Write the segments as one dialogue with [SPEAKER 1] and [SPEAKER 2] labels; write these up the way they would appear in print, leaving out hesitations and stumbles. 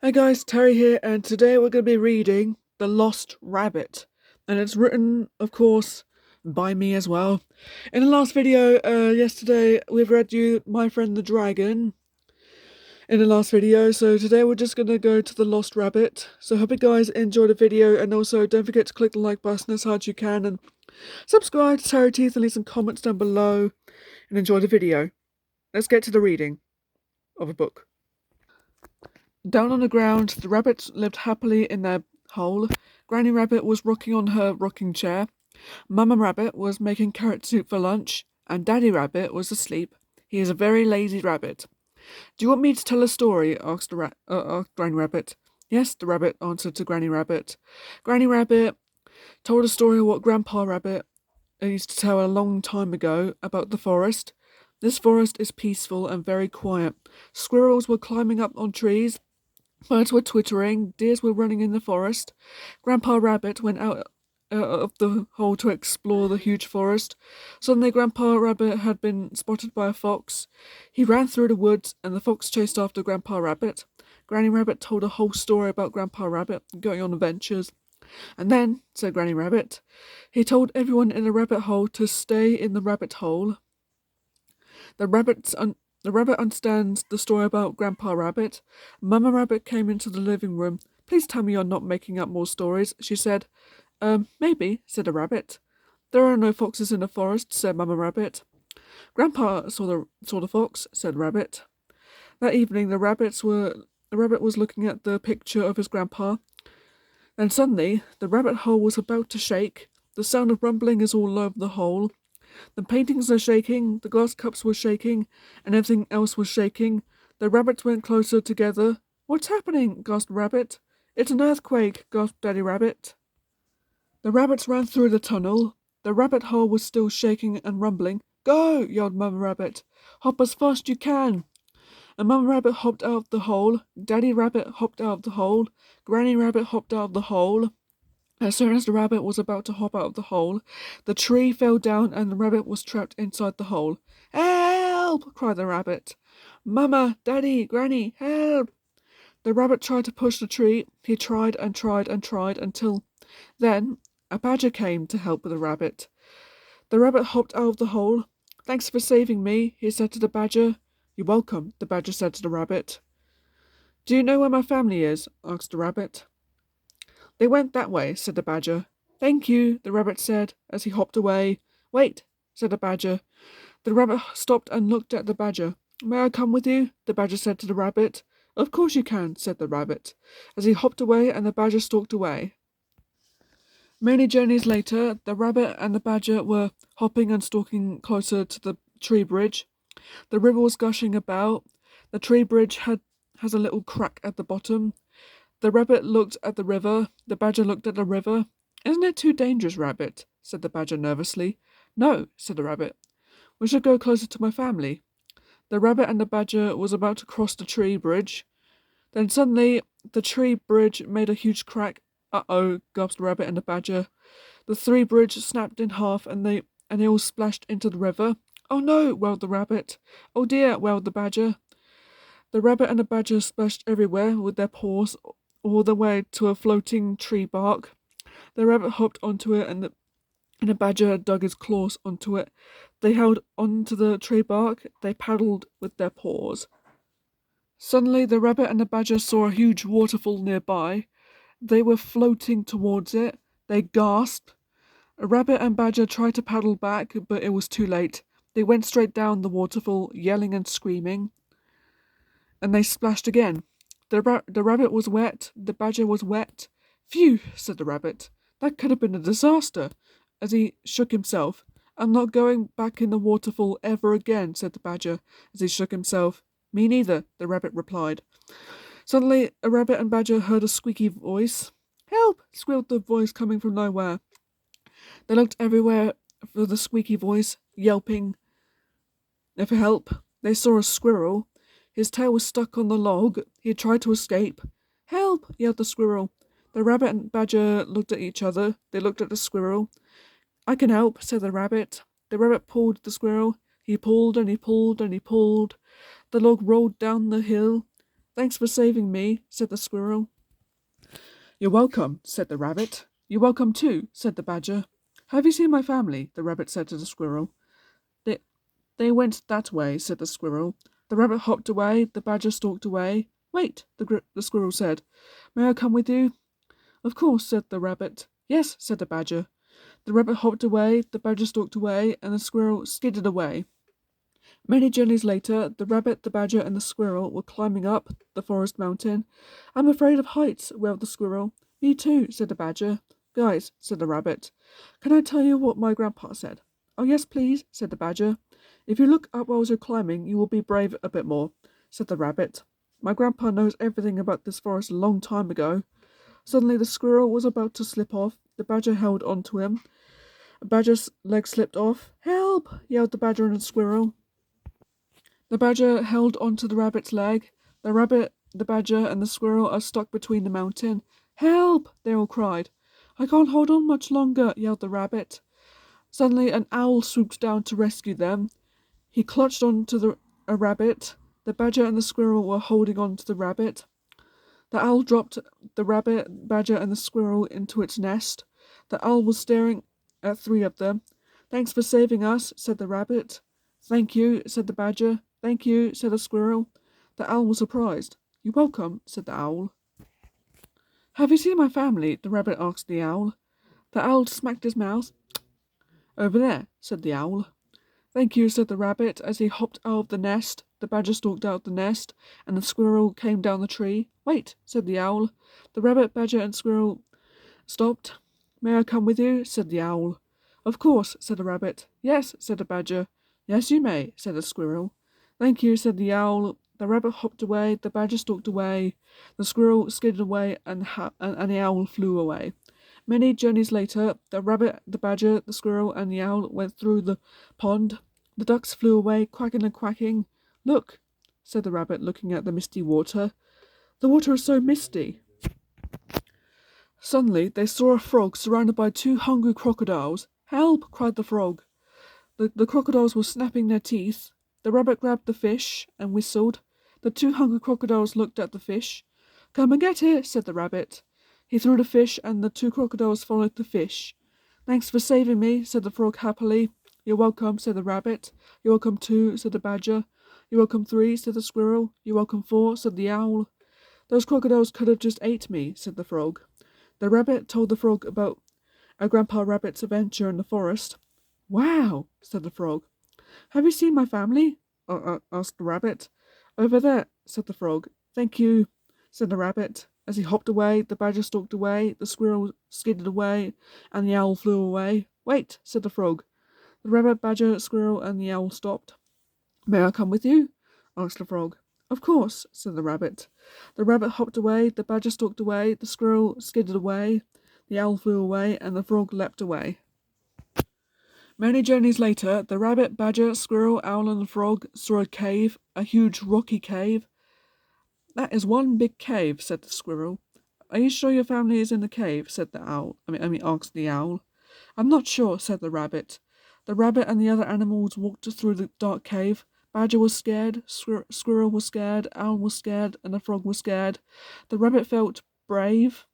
[SPEAKER 1] Hey guys, Terry here, and today we're going to be reading The Lost Rabbit. And it's written, of course, by me as well. In the last video, yesterday, we've read you My Friend the Dragon in the last video, so today we're just going to go to The Lost Rabbit. So hope you guys enjoy the video, and also don't forget to click the like button as hard as you can, and subscribe to Terry Teeth and leave some comments down below, and enjoy the video. Let's get to the reading of a book. Down on the ground, the rabbits lived happily in their hole. Granny Rabbit was rocking on her rocking chair. Mamma Rabbit was making carrot soup for lunch, and Daddy Rabbit was asleep. He is a very lazy rabbit. Do you want me to tell a story? Asked Granny Rabbit. Yes, the rabbit answered to Granny Rabbit. Granny Rabbit told a story of what Grandpa Rabbit used to tell a long time ago about the forest. This forest is peaceful and very quiet. Squirrels were climbing up on trees. Birds were twittering, deers were running in the forest. Grandpa Rabbit went out of the hole to explore the huge forest. Suddenly, Grandpa Rabbit had been spotted by a fox. He ran through the woods, and the fox chased after Grandpa Rabbit. Granny Rabbit told a whole story about Grandpa Rabbit going on adventures. And then, said Granny Rabbit, he told everyone in the rabbit hole to stay in the rabbit hole. The rabbit understands the story about Grandpa Rabbit. Mamma Rabbit came into the living room. Please tell me you're not making up more stories, she said. Maybe, said the rabbit. There are no foxes in the forest, said Mamma Rabbit. Grandpa saw the fox, said Rabbit. That evening the rabbit was looking at the picture of his grandpa. Then suddenly the rabbit hole was about to shake. The sound of rumbling is all over the hole. The paintings are shaking, the glass cups were shaking, and everything else was shaking. The rabbits went closer together. What's happening? Gasped Rabbit. It's an earthquake, gasped Daddy Rabbit. The rabbits ran through the tunnel. The rabbit hole was still shaking and rumbling. Go! Yelled Mama Rabbit. Hop as fast you can. And Mama Rabbit hopped out of the hole. Daddy Rabbit hopped out of the hole. Granny Rabbit hopped out of the hole. As soon as the rabbit was about to hop out of the hole, the tree fell down and the rabbit was trapped inside the hole. Help! Cried the rabbit. Mama, Daddy, Granny, help! The rabbit tried to push the tree. He tried and tried and tried until then a badger came to help the rabbit. The rabbit hopped out of the hole. Thanks for saving me, he said to the badger. You're welcome, the badger said to the rabbit. Do you know where my family is? Asked the rabbit. They went that way, said the badger. Thank you, the rabbit said as he hopped away. Wait, said the badger. The rabbit stopped and looked at the badger. May I come with you? The badger said to the rabbit. Of course you can, said the rabbit, as he hopped away and the badger stalked away. Many journeys later, the rabbit and the badger were hopping and stalking closer to the tree bridge. The river was gushing about. The tree bridge has a little crack at the bottom. The rabbit looked at the river. The badger looked at the river. Isn't it too dangerous, Rabbit? Said the badger nervously. No, said the rabbit. We should go closer to my family. The rabbit and the badger was about to cross the tree bridge. Then suddenly the tree bridge made a huge crack. Uh-oh, gasped the rabbit and the badger. The tree bridge snapped in half and they all splashed into the river. Oh no, wailed the rabbit. Oh dear, wailed the badger. The rabbit and the badger splashed everywhere with their paws all the way to a floating tree bark. The rabbit hopped onto it and the badger dug his claws onto it. They held onto the tree bark. They paddled with their paws. Suddenly the rabbit and the badger saw a huge waterfall nearby. They were floating towards it. They gasped. A rabbit and badger tried to paddle back, but it was too late. They went straight down the waterfall, yelling and screaming, and they splashed again. The rabbit was wet, the badger was wet. Phew, said the rabbit. That could have been a disaster, as he shook himself. I'm not going back in the waterfall ever again, said the badger, as he shook himself. Me neither, the rabbit replied. Suddenly, a rabbit and badger heard a squeaky voice. Help! Squealed the voice coming from nowhere. They looked everywhere for the squeaky voice, yelping for help. They saw a squirrel. His tail was stuck on the log. He had tried to escape. Help! Yelled the squirrel. The rabbit and badger looked at each other. They looked at the squirrel. I can help, said the rabbit. The rabbit pulled the squirrel. He pulled and he pulled and he pulled. The log rolled down the hill. Thanks for saving me, said the squirrel. You're welcome, said the rabbit. You're welcome too, said the badger. Have you seen my family? The rabbit said to the squirrel. They, they went that way, said the squirrel. The rabbit hopped away, the badger stalked away. Wait, the squirrel said. May I come with you? Of course, said the rabbit. Yes, said the badger. The rabbit hopped away, the badger stalked away, and the squirrel skidded away. Many journeys later, the rabbit, the badger, and the squirrel were climbing up the forest mountain. I'm afraid of heights, wailed the squirrel. Me too, said the badger. Guys, said the rabbit, can I tell you what my grandpa said? Oh, yes, please, said the badger. If you look up while you're climbing, you will be brave a bit more, said the rabbit. My grandpa knows everything about this forest a long time ago. Suddenly the squirrel was about to slip off. The badger held on to him. The badger's leg slipped off. Help! Yelled the badger and the squirrel. The badger held onto the rabbit's leg. The rabbit, the badger, and the squirrel are stuck between the mountain. Help! They all cried. I can't hold on much longer, yelled the rabbit. Suddenly an owl swooped down to rescue them. He clutched onto a rabbit. The badger and the squirrel were holding on to the rabbit. The owl dropped the rabbit, badger, and the squirrel into its nest. The owl was staring at three of them. Thanks for saving us, said the rabbit. Thank you, said the badger. Thank you, said the squirrel. The owl was surprised. You're welcome, said the owl. Have you seen my family? The rabbit asked the owl. The owl smacked his mouth. Over there, said the owl. Thank you, said the rabbit, as he hopped out of the nest. The badger stalked out the nest, and the squirrel came down the tree. Wait, said the owl. The rabbit, badger, and squirrel stopped. May I come with you? Said the owl. Of course, said the rabbit. Yes, said the badger. Yes, you may, said the squirrel. Thank you, said the owl. The rabbit hopped away, the badger stalked away, the squirrel skidded away, and the owl flew away. Many journeys later, the rabbit, the badger, the squirrel, and the owl went through the pond. The ducks flew away, quacking and quacking. Look, said the rabbit, looking at the misty water. The water is so misty. Suddenly, they saw a frog surrounded by two hungry crocodiles. Help! Cried the frog. The crocodiles were snapping their teeth. The rabbit grabbed the fish and whistled. The two hungry crocodiles looked at the fish. Come and get it, said the rabbit. He threw the fish, and the two crocodiles followed the fish. Thanks for saving me, said the frog happily. You're welcome, said the rabbit. You're welcome too, said the badger. You're welcome three, said the squirrel. You're welcome four, said the owl. Those crocodiles could have just ate me, said the frog. The rabbit told the frog about a Grandpa Rabbit's adventure in the forest. Wow, said the frog. Have you seen my family? Asked the rabbit. Over there, said the frog. Thank you, said the rabbit. As he hopped away, the badger stalked away, the squirrel skidded away, and the owl flew away. Wait, said the frog. The rabbit, badger, squirrel, and the owl stopped. May I come with you? Asked the frog. Of course, said the rabbit. The rabbit hopped away, the badger stalked away, the squirrel skidded away, the owl flew away, and the frog leapt away. Many journeys later, the rabbit, badger, squirrel, owl, and the frog saw a cave, a huge rocky cave. That is one big cave, said the squirrel. Are you sure your family is in the cave? Said the owl. Asked the owl. I'm not sure, said the rabbit. The rabbit and the other animals walked through the dark cave. Badger was scared, squirrel was scared, owl was scared, and the frog was scared. The rabbit felt brave.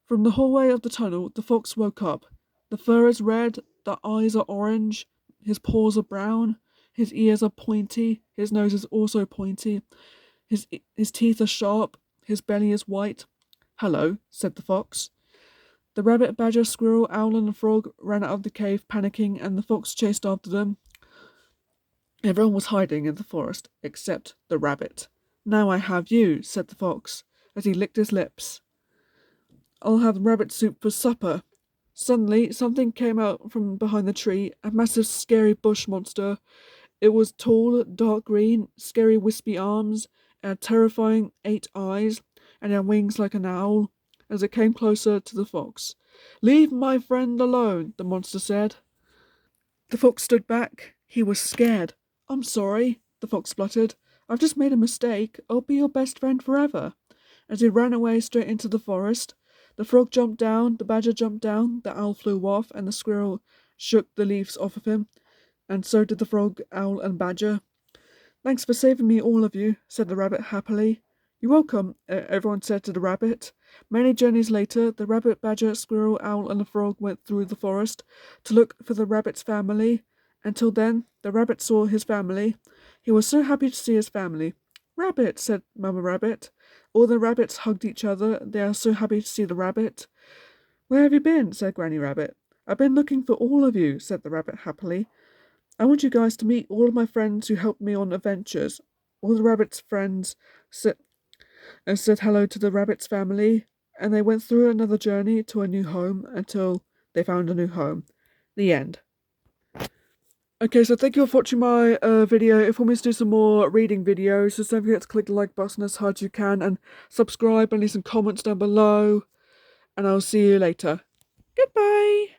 [SPEAKER 1] From the hallway of the tunnel, the fox woke up. The fur is red, the eyes are orange, his paws are brown, his ears are pointy, his nose is also pointy, his teeth are sharp, his belly is white. Hello, said the fox. The rabbit, badger, squirrel, owl, and the frog ran out of the cave panicking, and the fox chased after them. Everyone was hiding in the forest, except the rabbit. Now I have you, said the fox, as he licked his lips. I'll have rabbit soup for supper. Suddenly, something came out from behind the tree, a massive, scary bush monster. It was tall, dark green, scary, wispy arms, and had terrifying 8 eyes, and had wings like an owl. As it came closer to the fox, Leave my friend alone, the monster said. The fox stood back. He was scared. I'm sorry, the fox spluttered. I've just made a mistake. I'll be your best friend forever. As he ran away straight into the forest, the frog jumped down, the badger jumped down, the owl flew off, and the squirrel shook the leaves off of him, and so did the frog, owl, and badger. Thanks for saving me, all of you, said the rabbit happily. "You're welcome," everyone said to the rabbit. Many journeys later, the rabbit, badger, squirrel, owl, and the frog went through the forest to look for the rabbit's family. Until then, the rabbit saw his family. He was so happy to see his family. "Rabbit," said Mama Rabbit. All the rabbits hugged each other. They are so happy to see the rabbit. "Where have you been?" said Granny Rabbit. "I've been looking for all of you," said the rabbit happily. "I want you guys to meet all of my friends who helped me on adventures." All the rabbit's friends said hello to the rabbit's family, and they went through another journey to a new home until they found a new home. The end. Okay, so thank you for watching my video. If you want me to do some more reading videos, just don't forget to click the like button as hard as you can, and subscribe and leave some comments down below, and I'll see you later. Goodbye!